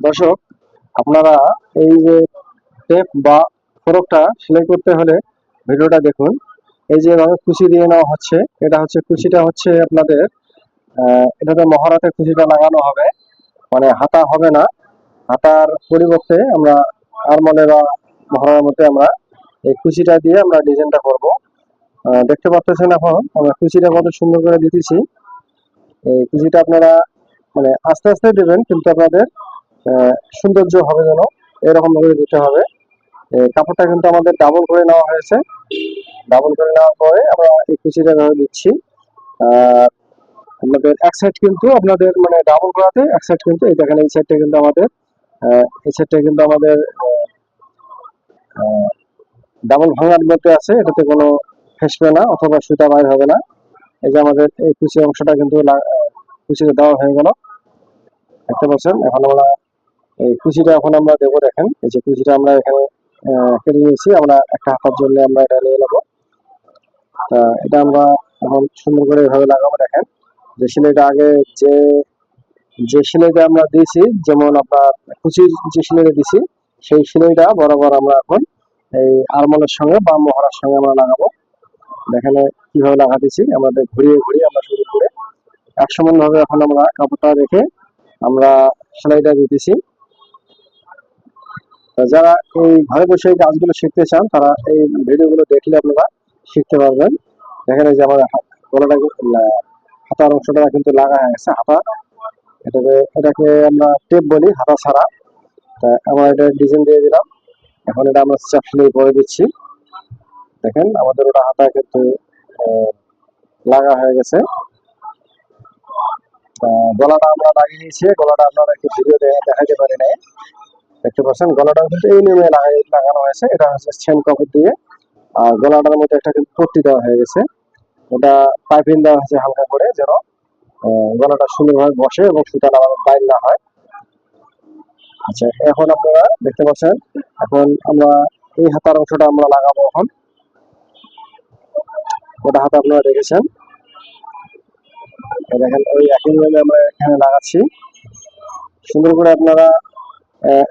দর্শক, আপনারা এই যে টেপ বা ফরকটা সেলাই করতে হলে ভিডিওটা দেখুন। এই যে এভাবে কুচি দিয়ে নেওয়া হচ্ছে, এটা হচ্ছে কুচিটা হচ্ছে আপনাদের এটাতে মহরাতে কুচিটা লাগানো হবে, মানে হাতা হবে না। হাতার পরিবর্তে আমরা আরমলে বা মহড়ার মধ্যে আমরা এই কুচিটা দিয়ে আমরা ডিজাইনটা করব। দেখতে পাচ্ছেন এখন আমরা কুচিটা কত সুন্দর করে দিতেছি। এই কুচিটা আপনারা মানে আস্তে আস্তে দেবেন, কিন্তু আপনাদের সৌন্দর্য হবে যেন এরকম ভাবে দিতে হবে। কাপড়টা কিন্তু আমাদের ডাবল করে নেওয়া হয়েছে। ডাবল করে নেওয়ার পরে আমরা এই কুচিটা ভাবে দিচ্ছি। আর আপনাদের এক সাইড কিন্তু আপনাদের মানে ডাবল করাতে এক সাইড কিন্তু এই দেখেন এই সাইডটা কিন্তু আমাদের এই সাইডটা কিন্তু আমাদের ডাবল ভাঙার মধ্যে আছে, এটাতে কোনো ফেসবে না অথবা সুতা বাইর হবে না। এই যে আমাদের এই কুচি অংশটা কিন্তু কুচিতে দেওয়া হয়ে গেল, দেখতে পাচ্ছেন। এখন আমরা এই কুচিটা এখন আমরা দেবো। দেখেন এই যে কুচিটা আমরা এখানে কেটে নিয়েছি, আমরা একটা হাতার জন্য আমরা এটা নিয়ে নেবো। তা এটা আমরা এখন সুন্দর করে এভাবে লাগাবো। দেখেন যে সেলাইটা আগে যে যে সেলাইটা আমরা দিয়েছি, যেমন আপনার কুচির যে সেলাইটা দিছি সেই সেলাইটা বরাবর আমরা এখন এই আরমলের সঙ্গে বা মহড়ার সঙ্গে আমরা লাগাবো। দেখেন কিভাবে লাগাতেছি, আমাদের ঘুরিয়ে ঘুরিয়ে আমরা শুরু করে এক সমান ভাবে এখন আমরা কাপড়টা রেখে আমরা সেলাইটা দিতেছি। যারা এই ঘরে বসে এই কাজগুলো শিখতে চান তারা এই ভিডিওগুলো দেখলে আপনারা শিখতে পারবেন। দেখেন এই যে আমার গলাটা হাতার অংশটা কিন্তু লাগা হয়ে গেছে। হাতা এটাকে আমরা টেপ বলি, হাতা ছাড়া। তা আমরা এটা ডিজাইন দিয়ে দিলাম। এখন এটা আমরা চাপ সেলাই করে দিচ্ছি। দেখেন আমাদের ওটা হাতা কিন্তু লাগা হয়ে গেছে। গলাটা আমরা লাগিয়ে নিয়েছি, গলাটা আপনারা একটু ভিডিও দেখাতে পারি নাই। দেখতে পাচ্ছেন গলাটা কিন্তু এই নিয়মে লাগানো হয়েছে। এটা হচ্ছে চেন কাপড় দিয়ে, আর গলাটার মধ্যে একটা কিন্তু পট্টি দেওয়া হয়ে গেছে। ওটা পাইপিং দেওয়া হয়েছে হালকা করে, যেন গলাটা সুন্দরভাবে বসে এবং সুতাটা বাইর না হয়। আচ্ছা, এখন আপনারা দেখতে পাচ্ছেন এখন আমরা এই হাতার অংশটা আমরা লাগাবো। এখন ওটা হাতা আপনারা দেখেছেন, দেখেন ওই একই নিয়মে আমরা এখানে লাগাচ্ছি। সুন্দর করে আপনারা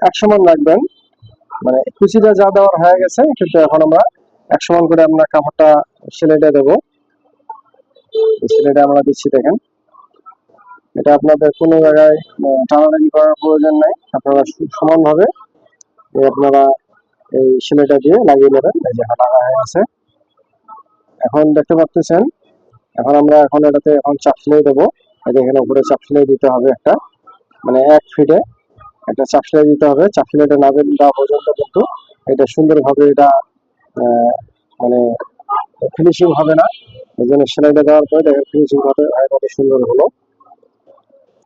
এক সমান রাখবেন, মানে কুচিটা যা দেওয়ার হয়ে গেছে, কিন্তু এখন আমরা এক সমান করে আমরা কাপড়টা সেলাইটা দেবো। সেলাইটা আমরা দিচ্ছি। দেখেন এটা আপনাদের কোনো জায়গায় টানাটানি করার প্রয়োজন নাই, আপনারা সমানভাবে আপনারা এই সেলাইটা দিয়ে লাগিয়ে নেবেন। এই যে লাগা হয়ে আছে, এখন দেখতে পাচ্ছেন। এখন আমরা এটাতে এখন চাপ সেলাই দেবো। এখানে উপরে চাপ সেলাই দিতে হবে একটা, মানে 1 ফিটে একটা চাপ সেলাই দিতে হবে। চাপ সেলাইটা না দেওয়া পর্যন্ত কিন্তু এটা সুন্দরভাবে এটা মানে ফিনিশিং হবে না। এই জন্য সেলাইটা দেওয়ার পরে দেখেন ফিনিশিং কত সুন্দর হলো।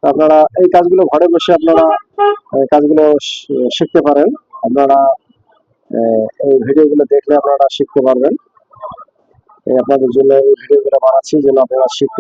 আপনারা এই কাজগুলো ঘরে বসে আপনারা কাজগুলো শিখতে পারেন। আপনারা এই ভিডিওগুলো দেখলে আপনারা শিখতে পারবেন। আপনাদের জন্য এই ভিডিওগুলো বানাচ্ছি যেন আপনারা শিখতে